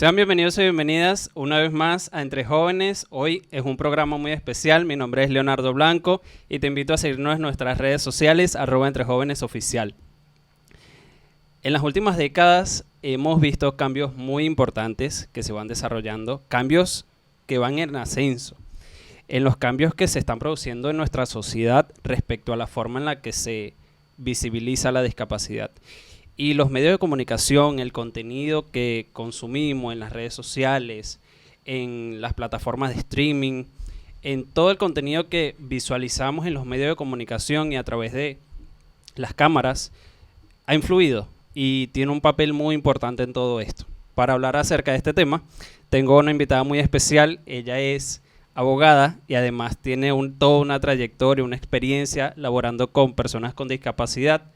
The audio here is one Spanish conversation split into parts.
Sean bienvenidos y bienvenidas una vez más a Entre Jóvenes. Hoy es un programa muy especial. Mi nombre es Leonardo Blanco y te invito a seguirnos en nuestras redes sociales, @entrejovenesoficial. En las últimas décadas hemos visto cambios muy importantes que se van desarrollando, cambios que van en ascenso, en los cambios que se están produciendo en nuestra sociedad respecto a la forma en la que se visibiliza la discapacidad. Y los medios de comunicación, el contenido que consumimos en las redes sociales, en las plataformas de streaming, en todo el contenido que visualizamos en los medios de comunicación y a través de las cámaras, ha influido y tiene un papel muy importante en todo esto. Para hablar acerca de este tema, tengo una invitada muy especial. Ella es abogada y además tiene toda una trayectoria, una experiencia laborando con personas con discapacidad,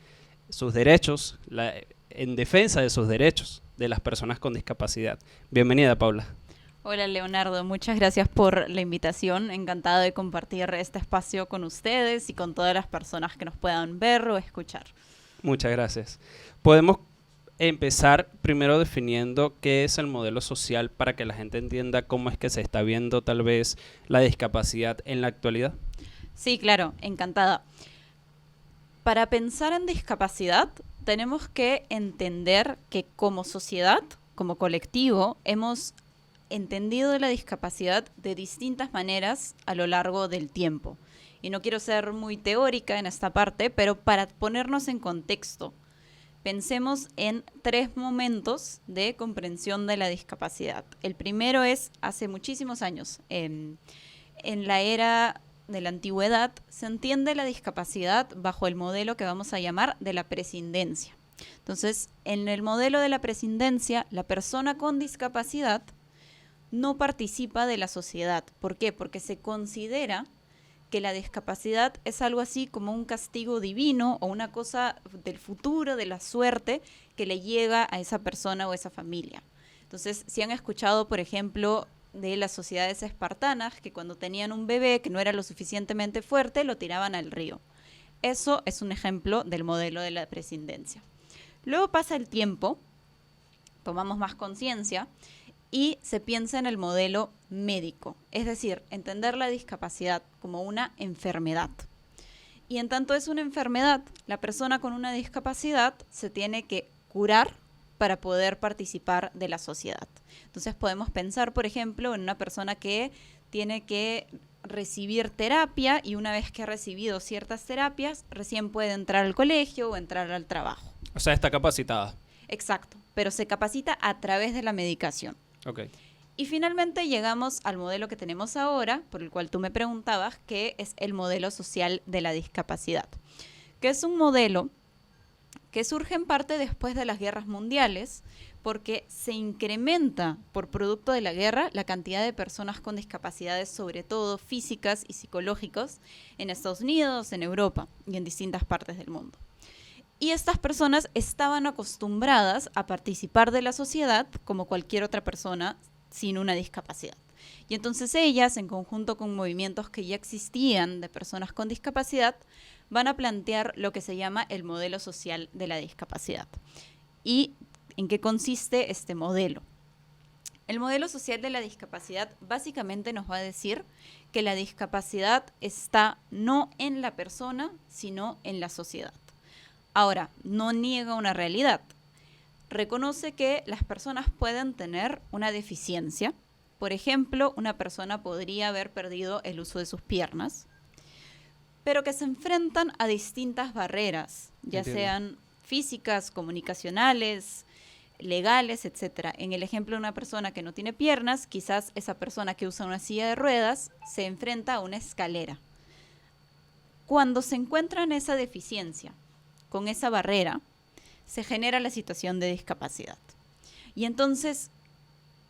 sus derechos, en defensa de sus derechos de las personas con discapacidad. Bienvenida, Paula. Hola, Leonardo, muchas gracias por la invitación. Encantada de compartir este espacio con ustedes y con todas las personas que nos puedan ver o escuchar. Muchas gracias. Podemos empezar primero definiendo qué es el modelo social para que la gente entienda cómo es que se está viendo tal vez la discapacidad en la actualidad. Sí, claro, encantada. Para pensar en discapacidad, tenemos que entender que como sociedad, como colectivo, hemos entendido la discapacidad de distintas maneras a lo largo del tiempo. Y no quiero ser muy teórica en esta parte, pero para ponernos en contexto, pensemos en 3 momentos de comprensión de la discapacidad. El primero es hace muchísimos años, en la era de la antigüedad, se entiende la discapacidad bajo el modelo que vamos a llamar de la prescindencia. Entonces, en el modelo de la prescindencia, la persona con discapacidad no participa de la sociedad. ¿Por qué? Porque se considera que la discapacidad es algo así como un castigo divino o una cosa del futuro, de la suerte que le llega a esa persona o esa familia. Entonces, si han escuchado, por ejemplo, de las sociedades espartanas, que cuando tenían un bebé que no era lo suficientemente fuerte, lo tiraban al río. Eso es un ejemplo del modelo de la prescindencia. Luego pasa el tiempo, tomamos más conciencia y se piensa en el modelo médico, es decir, entender la discapacidad como una enfermedad. Y en tanto es una enfermedad, la persona con una discapacidad se tiene que curar para poder participar de la sociedad. Entonces podemos pensar, por ejemplo, en una persona que tiene que recibir terapia y una vez que ha recibido ciertas terapias, recién puede entrar al colegio o entrar al trabajo. O sea, está capacitada. Exacto, pero se capacita a través de la medicación. Okay. Y finalmente llegamos al modelo que tenemos ahora, por el cual tú me preguntabas, que es el modelo social de la discapacidad, que es un modelo que surge en parte después de las guerras mundiales, porque se incrementa por producto de la guerra la cantidad de personas con discapacidades, sobre todo físicas y psicológicas, en Estados Unidos, en Europa y en distintas partes del mundo. Y estas personas estaban acostumbradas a participar de la sociedad como cualquier otra persona sin una discapacidad. Y entonces ellas, en conjunto con movimientos que ya existían de personas con discapacidad, van a plantear lo que se llama el modelo social de la discapacidad. ¿Y en qué consiste este modelo? El modelo social de la discapacidad básicamente nos va a decir que la discapacidad está no en la persona, sino en la sociedad. Ahora, no niega una realidad. Reconoce que las personas pueden tener una deficiencia. Por ejemplo, una persona podría haber perdido el uso de sus piernas, pero que se enfrentan a distintas barreras, ya sean físicas, comunicacionales, legales, etc. En el ejemplo de una persona que no tiene piernas, quizás esa persona que usa una silla de ruedas se enfrenta a una escalera. Cuando se encuentra en esa deficiencia, con esa barrera, se genera la situación de discapacidad. Y entonces,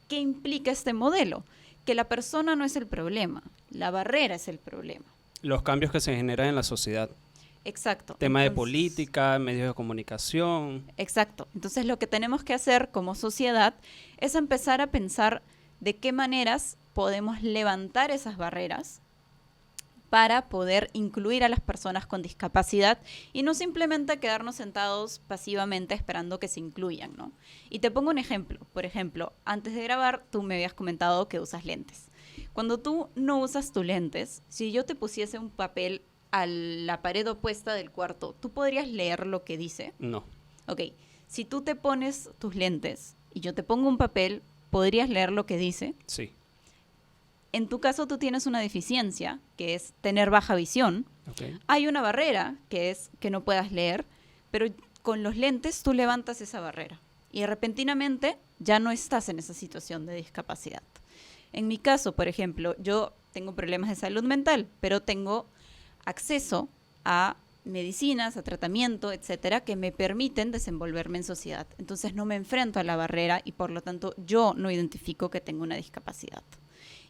¿qué implica este modelo? Que la persona no es el problema, la barrera es el problema. Los cambios que se generan en la sociedad. Exacto. Tema de política, medios de comunicación. Exacto. Entonces lo que tenemos que hacer como sociedad es empezar a pensar de qué maneras podemos levantar esas barreras para poder incluir a las personas con discapacidad y no simplemente quedarnos sentados pasivamente esperando que se incluyan, ¿no? Y te pongo un ejemplo. Por ejemplo, antes de grabar, tú me habías comentado que usas lentes. Cuando tú no usas tus lentes, si yo te pusiese un papel a la pared opuesta del cuarto, ¿tú podrías leer lo que dice? No. Ok, si tú te pones tus lentes y yo te pongo un papel, ¿podrías leer lo que dice? Sí. En tu caso, tú tienes una deficiencia, que es tener baja visión. Okay. Hay una barrera, que es que no puedas leer, pero con los lentes tú levantas esa barrera y repentinamente ya no estás en esa situación de discapacidad. En mi caso, por ejemplo, yo tengo problemas de salud mental, pero tengo acceso a medicinas, a tratamiento, etcétera, que me permiten desenvolverme en sociedad. Entonces no me enfrento a la barrera y por lo tanto yo no identifico que tengo una discapacidad.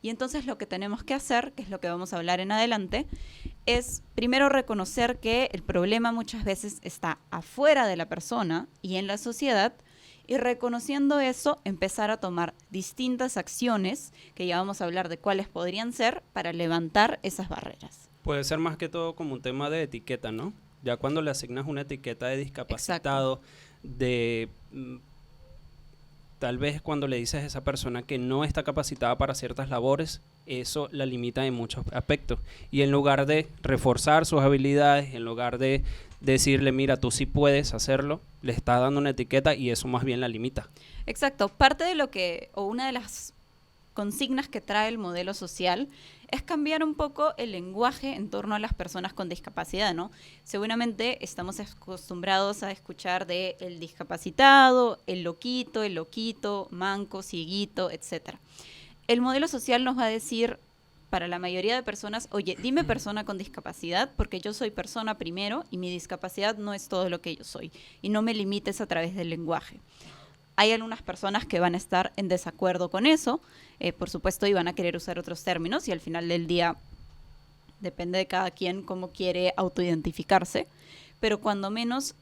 Y entonces lo que tenemos que hacer, que es lo que vamos a hablar en adelante, es primero reconocer que el problema muchas veces está afuera de la persona y en la sociedad, y reconociendo eso, empezar a tomar distintas acciones, que ya vamos a hablar de cuáles podrían ser, para levantar esas barreras. Puede ser más que todo como un tema de etiqueta, ¿no? Ya cuando le asignas una etiqueta de discapacitado, de tal vez cuando le dices a esa persona que no está capacitada para ciertas labores, eso la limita en muchos aspectos. Y en lugar de reforzar sus habilidades, en lugar de decirle, mira, tú sí puedes hacerlo, le está dando una etiqueta y eso más bien la limita. Exacto. Parte de lo que, o una de las consignas que trae el modelo social es cambiar un poco el lenguaje en torno a las personas con discapacidad, ¿no? Seguramente estamos acostumbrados a escuchar de el discapacitado, el loquito, manco, cieguito, etcétera. El modelo social nos va a decir, para la mayoría de personas, oye, dime persona con discapacidad, porque yo soy persona primero y mi discapacidad no es todo lo que yo soy, y no me limites a través del lenguaje. Hay algunas personas que van a estar en desacuerdo con eso, por supuesto, y van a querer usar otros términos, y al final del día depende de cada quien cómo quiere autoidentificarse, pero cuando menos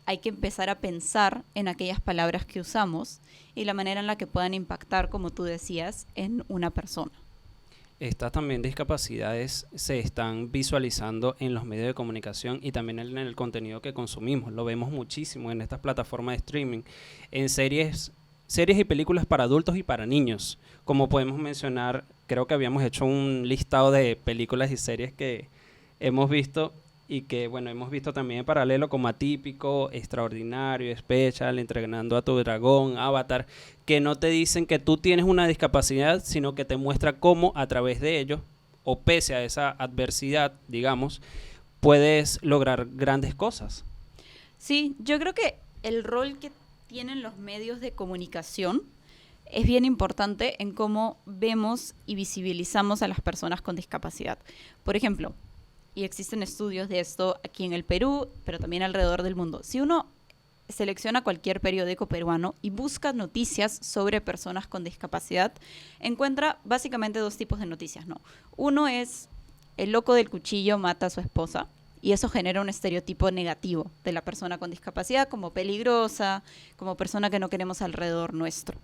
hay que empezar a pensar en aquellas palabras que usamos y la manera en la que puedan impactar, como tú decías, en una persona. Estas también discapacidades se están visualizando en los medios de comunicación y también en el contenido que consumimos. Lo vemos muchísimo en estas plataformas de streaming, en series y películas para adultos y para niños. Como podemos mencionar, creo que habíamos hecho un listado de películas y series que hemos visto y que, bueno, hemos visto también en paralelo como Atípico, Extraordinario, Special, Entrenando a tu Dragón, Avatar, que no te dicen que tú tienes una discapacidad, sino que te muestra cómo a través de ello, o pese a esa adversidad, digamos, puedes lograr grandes cosas. Sí, yo creo que el rol que tienen los medios de comunicación es bien importante en cómo vemos y visibilizamos a las personas con discapacidad. Por ejemplo, y existen estudios de esto aquí en el Perú, pero también alrededor del mundo. Si uno selecciona cualquier periódico peruano y busca noticias sobre personas con discapacidad, encuentra básicamente dos tipos de noticias, ¿no? Uno es el loco del cuchillo mata a su esposa, y eso genera un estereotipo negativo de la persona con discapacidad como peligrosa, como persona que no queremos alrededor nuestro.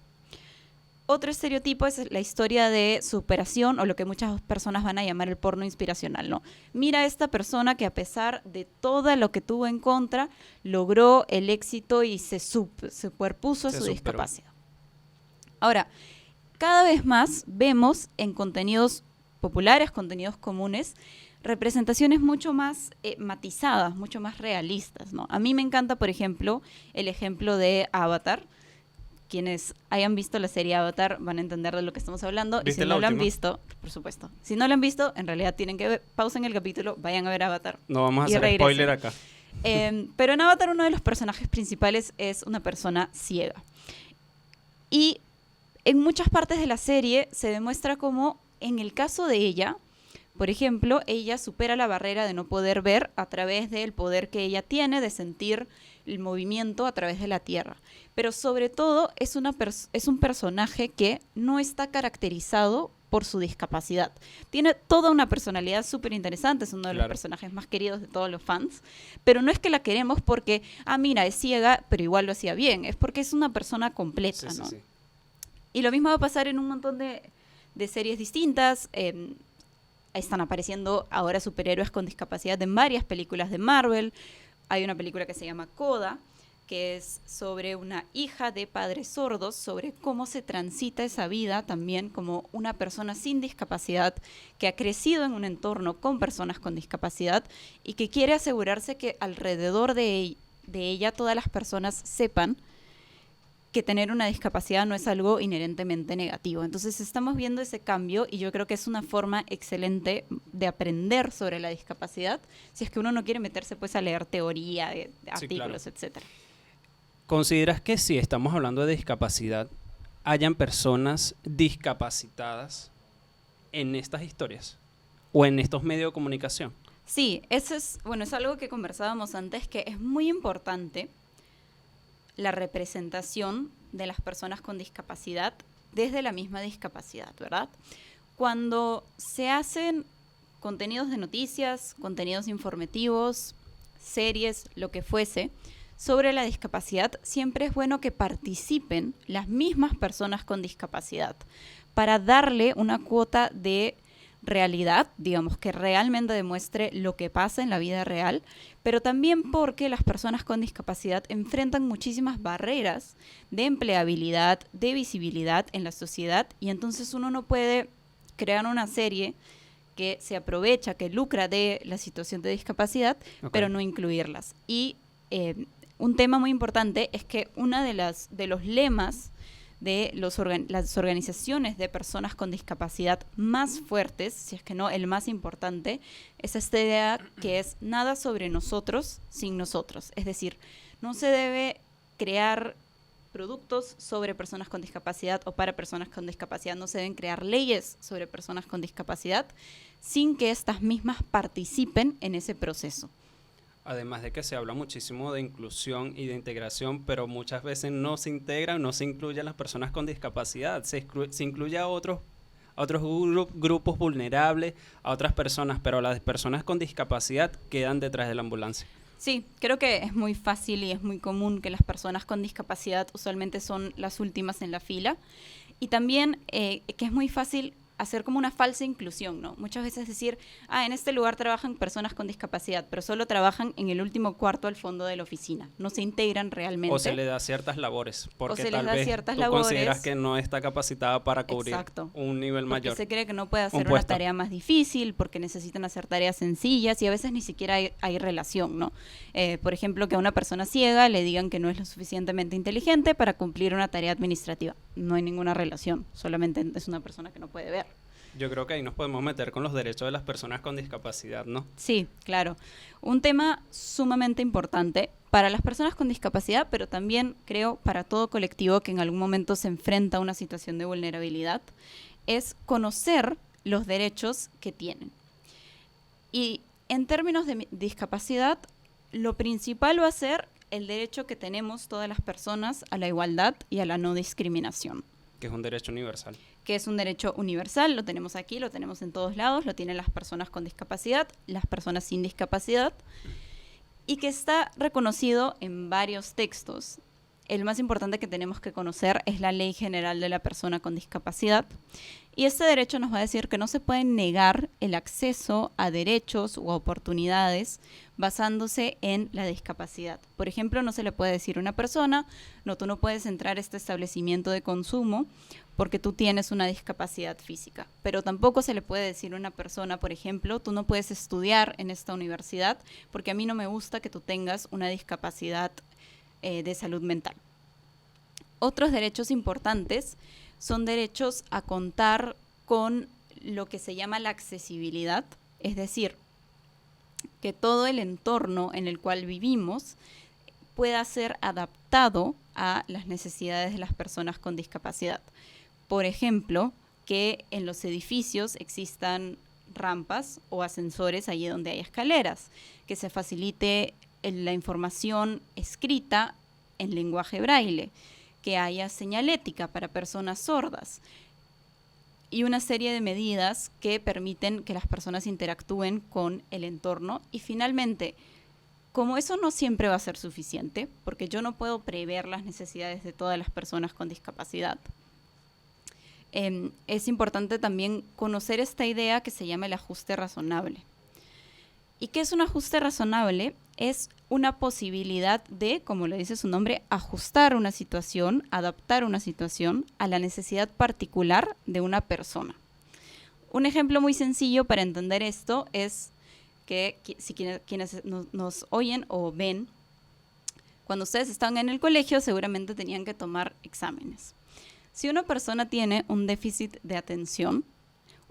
Otro estereotipo es la historia de superación o lo que muchas personas van a llamar el porno inspiracional, ¿no? Mira a esta persona que a pesar de todo lo que tuvo en contra, logró el éxito y se superpuso a su discapacidad. Ahora, cada vez más vemos en contenidos populares, contenidos comunes, representaciones mucho más matizadas, mucho más realistas, ¿no? A mí me encanta, por ejemplo, el ejemplo de Avatar. Quienes hayan visto la serie Avatar van a entender de lo que estamos hablando. Y si no lo han visto, por supuesto. Si no lo han visto, en realidad tienen que ver, pausen el capítulo, vayan a ver Avatar. No vamos a hacer regresen. Spoiler acá. Pero en Avatar uno de los personajes principales es una persona ciega. Y en muchas partes de la serie se demuestra cómo, en el caso de ella, por ejemplo, ella supera la barrera de no poder ver a través del poder que ella tiene de sentir el movimiento a través de la tierra. Pero sobre todo es un personaje que no está caracterizado por su discapacidad. Tiene toda una personalidad súper interesante, es uno de los personajes más queridos de todos los fans, pero no es que la queremos porque, mira, es ciega, pero igual lo hacía bien, es porque es una persona completa, ¿no? Sí. Y lo mismo va a pasar en un montón de series distintas. están apareciendo ahora superhéroes con discapacidad en varias películas de Marvel. Hay una película que se llama Coda, que es sobre una hija de padres sordos, sobre cómo se transita esa vida también como una persona sin discapacidad que ha crecido en un entorno con personas con discapacidad y que quiere asegurarse que alrededor de ella todas las personas sepan que tener una discapacidad no es algo inherentemente negativo. Entonces estamos viendo ese cambio y yo creo que es una forma excelente de aprender sobre la discapacidad si es que uno no quiere meterse pues a leer teoría de artículos, claro, etcétera. ¿Consideras que si estamos hablando de discapacidad, hayan personas discapacitadas en estas historias o en estos medios de comunicación? Sí, eso es algo que conversábamos antes, que es muy importante la representación de las personas con discapacidad desde la misma discapacidad, ¿verdad? Cuando se hacen contenidos de noticias, contenidos informativos, series, lo que fuese, sobre la discapacidad, siempre es bueno que participen las mismas personas con discapacidad para darle una cuota de realidad, digamos, que realmente demuestre lo que pasa en la vida real, pero también porque las personas con discapacidad enfrentan muchísimas barreras de empleabilidad, de visibilidad en la sociedad, y entonces uno no puede crear una serie que se aprovecha, que lucra de la situación de discapacidad, pero no incluirlas. Y un tema muy importante es que uno de los lemas de las organizaciones de personas con discapacidad más fuertes, si es que no el más importante, es esta idea que es nada sobre nosotros sin nosotros. Es decir, no se debe crear productos sobre personas con discapacidad o para personas con discapacidad, no se deben crear leyes sobre personas con discapacidad sin que estas mismas participen en ese proceso. Además de que se habla muchísimo de inclusión y de integración, pero muchas veces no se integran, no se incluyen las personas con discapacidad, se incluye a otros grupos vulnerables, a otras personas, pero las personas con discapacidad quedan detrás de la ambulancia. Sí, creo que es muy fácil y es muy común que las personas con discapacidad usualmente son las últimas en la fila, y también que es muy fácil hacer como una falsa inclusión, ¿no? Muchas veces decir, en este lugar trabajan personas con discapacidad, pero solo trabajan en el último cuarto al fondo de la oficina, no se integran realmente. O se le da ciertas labores, porque tal vez tú labores, consideras que no está capacitada para cubrir un nivel mayor. Porque se cree que no puede hacer una tarea más difícil, porque necesitan hacer tareas sencillas y a veces ni siquiera hay relación, ¿no? Por ejemplo, que a una persona ciega le digan que no es lo suficientemente inteligente para cumplir una tarea administrativa. No hay ninguna relación, solamente es una persona que no puede ver. Yo creo que ahí nos podemos meter con los derechos de las personas con discapacidad, ¿no? Sí, claro. Un tema sumamente importante para las personas con discapacidad, pero también creo para todo colectivo que en algún momento se enfrenta a una situación de vulnerabilidad, es conocer los derechos que tienen. Y en términos de discapacidad, lo principal va a ser el derecho que tenemos todas las personas a la igualdad y a la no discriminación. Que es un derecho universal. Que es un derecho universal, lo tenemos aquí, lo tenemos en todos lados, lo tienen las personas con discapacidad, las personas sin discapacidad, y que está reconocido en varios textos. El más importante que tenemos que conocer es la Ley General de la Persona con Discapacidad, y este derecho nos va a decir que no se puede negar el acceso a derechos u oportunidades basándose en la discapacidad. Por ejemplo, no se le puede decir a una persona, no, tú no puedes entrar a este establecimiento de consumo porque tú tienes una discapacidad física. Pero tampoco se le puede decir a una persona, por ejemplo, tú no puedes estudiar en esta universidad porque a mí no me gusta que tú tengas una discapacidad de salud mental. Otros derechos importantes son derechos a contar con lo que se llama la accesibilidad, es decir, que todo el entorno en el cual vivimos pueda ser adaptado a las necesidades de las personas con discapacidad. Por ejemplo, que en los edificios existan rampas o ascensores allí donde hay escaleras, que se facilite la información escrita en lenguaje braille, que haya señalética para personas sordas y una serie de medidas que permiten que las personas interactúen con el entorno. Y finalmente, como eso no siempre va a ser suficiente, porque yo no puedo prever las necesidades de todas las personas con discapacidad, es importante también conocer esta idea que se llama el ajuste razonable. ¿Y qué es un ajuste razonable? Es una posibilidad de, como le dice su nombre, ajustar una situación, adaptar una situación a la necesidad particular de una persona. Un ejemplo muy sencillo para entender esto es que si quienes nos oyen o ven, cuando ustedes estaban en el colegio seguramente tenían que tomar exámenes. Si una persona tiene un déficit de atención,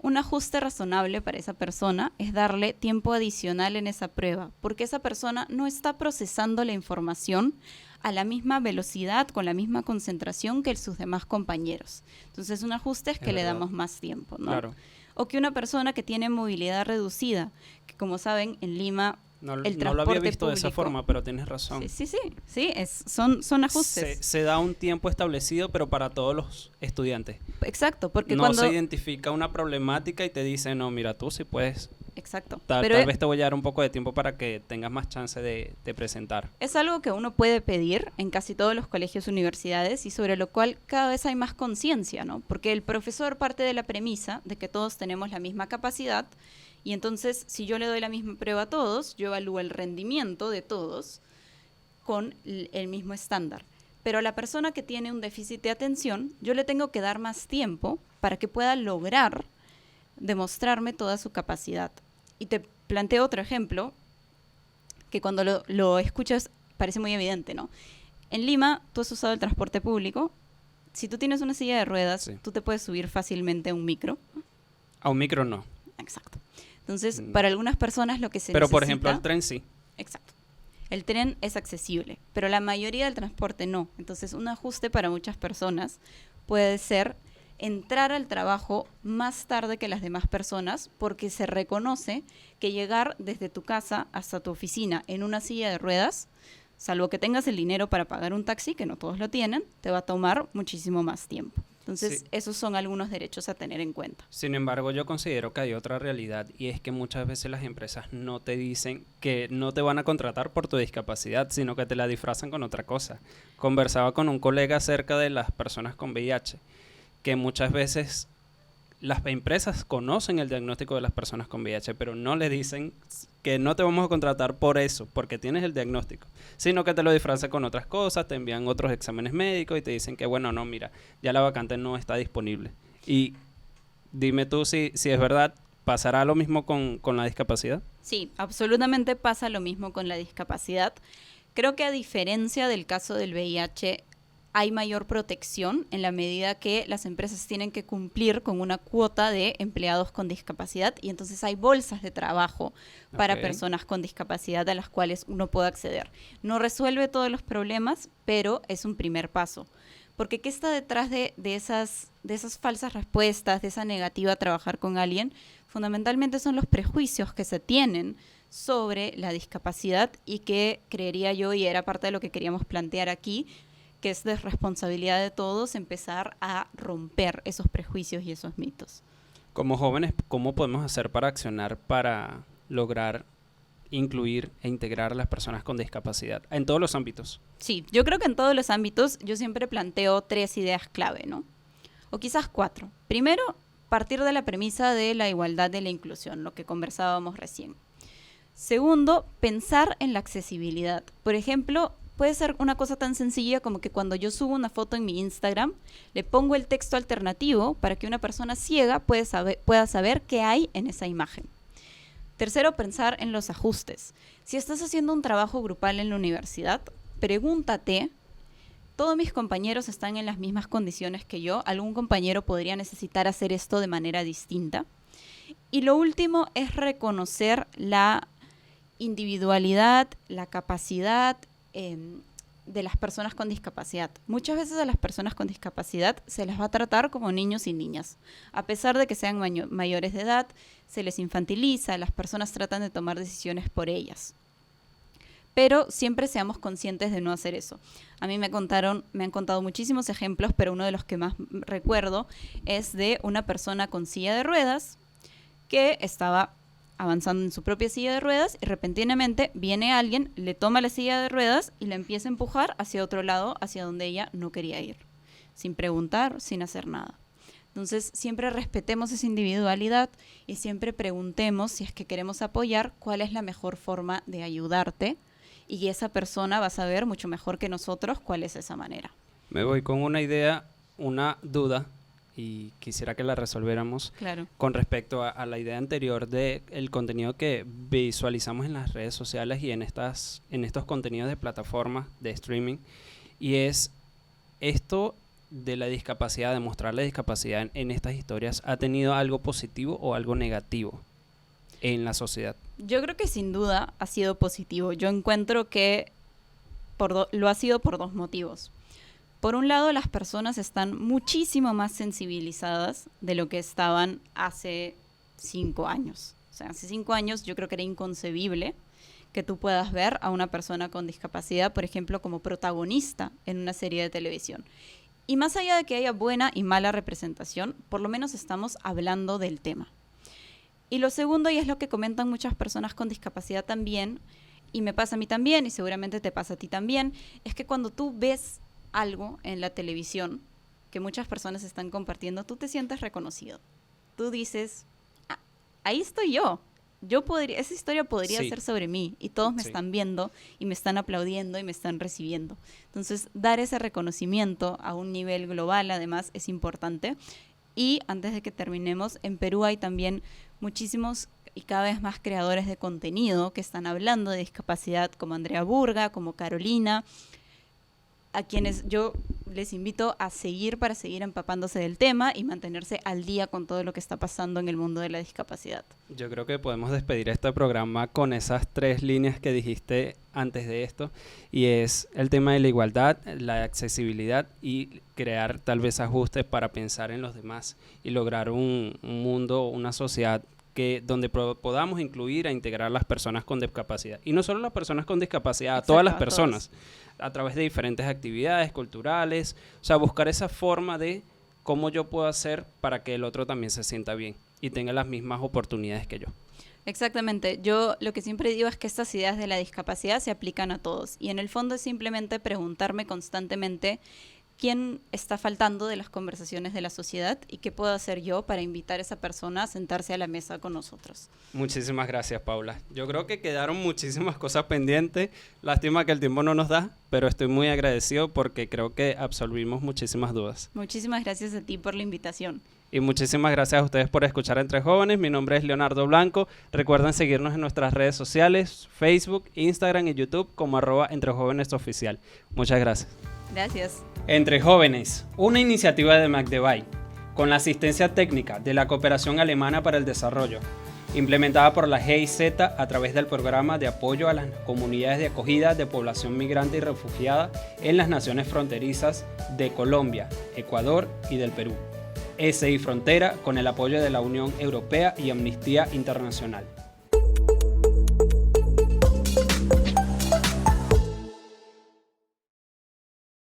un ajuste razonable para esa persona es darle tiempo adicional en esa prueba, porque esa persona no está procesando la información a la misma velocidad, con la misma concentración que sus demás compañeros. Entonces, un ajuste es que le damos más tiempo, ¿no? Claro. O que una persona que tiene movilidad reducida, que como saben, en Lima el transporte no lo había visto público, de esa forma, pero tienes razón. Sí, son ajustes. Se da un tiempo establecido, pero para todos los estudiantes. Exacto, porque no cuando se identifica una problemática y te dice, no, mira, tú sí puedes. Exacto. Tal vez te voy a dar un poco de tiempo para que tengas más chance de presentar. Es algo que uno puede pedir en casi todos los colegios y universidades y sobre lo cual cada vez hay más conciencia, ¿no? Porque el profesor parte de la premisa de que todos tenemos la misma capacidad y entonces si yo le doy la misma prueba a todos, yo evalúo el rendimiento de todos con el mismo estándar. Pero a la persona que tiene un déficit de atención, yo le tengo que dar más tiempo para que pueda lograr demostrarme toda su capacidad. Y te planteo otro ejemplo, que cuando lo escuchas parece muy evidente, ¿no? En Lima, tú has usado el transporte público. Si tú tienes una silla de ruedas, sí, tú te puedes subir fácilmente a un micro. A un micro no. Exacto. Entonces, para algunas personas lo que se Pero, necesita... por ejemplo, el tren sí. Exacto. El tren es accesible, pero la mayoría del transporte no. Entonces, un ajuste para muchas personas puede ser entrar al trabajo más tarde que las demás personas porque se reconoce que llegar desde tu casa hasta tu oficina en una silla de ruedas, salvo que tengas el dinero para pagar un taxi, que no todos lo tienen, te va a tomar muchísimo más tiempo. Entonces, sí, esos son algunos derechos a tener en cuenta. Sin embargo, yo considero que hay otra realidad y es que muchas veces las empresas no te dicen que no te van a contratar por tu discapacidad, sino que te la disfrazan con otra cosa. Conversaba con un colega acerca de las personas con VIH, que muchas veces las empresas conocen el diagnóstico de las personas con VIH, pero no le dicen que no te vamos a contratar por eso, porque tienes el diagnóstico, sino que te lo disfrazan con otras cosas, te envían otros exámenes médicos y te dicen que, bueno, no, mira, ya la vacante no está disponible. Y dime tú si es verdad, ¿pasará lo mismo con la discapacidad? Sí, absolutamente pasa lo mismo con la discapacidad. Creo que a diferencia del caso del VIH, hay mayor protección en la medida que las empresas tienen que cumplir con una cuota de empleados con discapacidad y entonces hay bolsas de trabajo para personas con discapacidad a las cuales uno puede acceder. No resuelve todos los problemas, pero es un primer paso. Porque ¿qué está detrás de esas falsas respuestas, de esa negativa a trabajar con alguien? Fundamentalmente son los prejuicios que se tienen sobre la discapacidad y que creería yo, y era parte de lo que queríamos plantear aquí, que es de responsabilidad de todos empezar a romper esos prejuicios y esos mitos. Como jóvenes, ¿cómo podemos hacer para accionar para lograr incluir e integrar a las personas con discapacidad en todos los ámbitos? Sí, yo creo que en todos los ámbitos yo siempre planteo 3 ideas clave, ¿no? O quizás 4. Primero, partir de la premisa de la igualdad de la inclusión, lo que conversábamos recién. Segundo, pensar en la accesibilidad. Por ejemplo, puede ser una cosa tan sencilla como que cuando yo subo una foto en mi Instagram, le pongo el texto alternativo para que una persona ciega pueda saber qué hay en esa imagen. Tercero, pensar en los ajustes. Si estás haciendo un trabajo grupal en la universidad, pregúntate, ¿todos mis compañeros están en las mismas condiciones que yo? ¿Algún compañero podría necesitar hacer esto de manera distinta? Y lo último es reconocer la individualidad, la capacidad, de las personas con discapacidad. Muchas veces a las personas con discapacidad se las va a tratar como niños y niñas. A pesar de que sean mayores de edad, se les infantiliza, las personas tratan de tomar decisiones por ellas. Pero siempre seamos conscientes de no hacer eso. A mí me han contado muchísimos ejemplos, pero uno de los que más recuerdo es de una persona con silla de ruedas que estaba avanzando en su propia silla de ruedas y repentinamente viene alguien, le toma la silla de ruedas y la empieza a empujar hacia otro lado, hacia donde ella no quería ir, sin preguntar, sin hacer nada. Entonces, siempre respetemos esa individualidad y siempre preguntemos, si es que queremos apoyar, cuál es la mejor forma de ayudarte, y esa persona va a saber mucho mejor que nosotros cuál es esa manera. Me voy con una idea, una duda, y quisiera que la resolviéramos. Claro. Con respecto a la idea anterior de el contenido que visualizamos en las redes sociales y en estos contenidos de plataformas de streaming, y es esto de la discapacidad, de mostrar la discapacidad en estas historias, ¿ha tenido algo positivo o algo negativo en la sociedad? Yo creo que sin duda ha sido positivo. Yo encuentro que lo ha sido por dos motivos. Por un lado, las personas están muchísimo más sensibilizadas de lo que estaban hace 5 años. O sea, hace 5 años yo creo que era inconcebible que tú puedas ver a una persona con discapacidad, por ejemplo, como protagonista en una serie de televisión. Y más allá de que haya buena y mala representación, por lo menos estamos hablando del tema. Y lo segundo, y es lo que comentan muchas personas con discapacidad también, y me pasa a mí también, y seguramente te pasa a ti también, es que cuando tú ves algo en la televisión que muchas personas están compartiendo, tú te sientes reconocido. Tú dices, ahí estoy yo. Esa historia podría ser sobre mí, y todos me están viendo y me están aplaudiendo y me están recibiendo. Entonces, dar ese reconocimiento a un nivel global, además, es importante. Y antes de que terminemos, en Perú hay también muchísimos y cada vez más creadores de contenido que están hablando de discapacidad, como Andrea Burga, como Carolina, a quienes yo les invito a seguir para seguir empapándose del tema y mantenerse al día con todo lo que está pasando en el mundo de la discapacidad. Yo creo que podemos despedir este programa con esas 3 líneas que dijiste antes de esto, y es el tema de la igualdad, la accesibilidad y crear tal vez ajustes para pensar en los demás y lograr un mundo, una sociedad donde podamos incluir e integrar a las personas con discapacidad. Y no solo las personas con discapacidad, a todas las personas, a través de diferentes actividades culturales, o sea, buscar esa forma de cómo yo puedo hacer para que el otro también se sienta bien y tenga las mismas oportunidades que yo. Exactamente. Yo lo que siempre digo es que estas ideas de la discapacidad se aplican a todos, y en el fondo es simplemente preguntarme constantemente quién está faltando de las conversaciones de la sociedad y qué puedo hacer yo para invitar a esa persona a sentarse a la mesa con nosotros. Muchísimas gracias, Paula. Yo creo que quedaron muchísimas cosas pendientes. Lástima que el tiempo no nos da, pero estoy muy agradecido porque creo que absolvimos muchísimas dudas. Muchísimas gracias a ti por la invitación. Y muchísimas gracias a ustedes por escuchar Entre Jóvenes. Mi nombre es Leonardo Blanco. Recuerden seguirnos en nuestras redes sociales, Facebook, Instagram y YouTube como @entrejovenesoficial. Muchas gracias. Gracias. Entre Jóvenes, una iniciativa de Magdevay, con la asistencia técnica de la Cooperación Alemana para el Desarrollo, implementada por la GIZ a través del Programa de Apoyo a las Comunidades de Acogida de Población Migrante y Refugiada en las naciones fronterizas de Colombia, Ecuador y del Perú. SI Frontera, con el apoyo de la Unión Europea y Amnistía Internacional.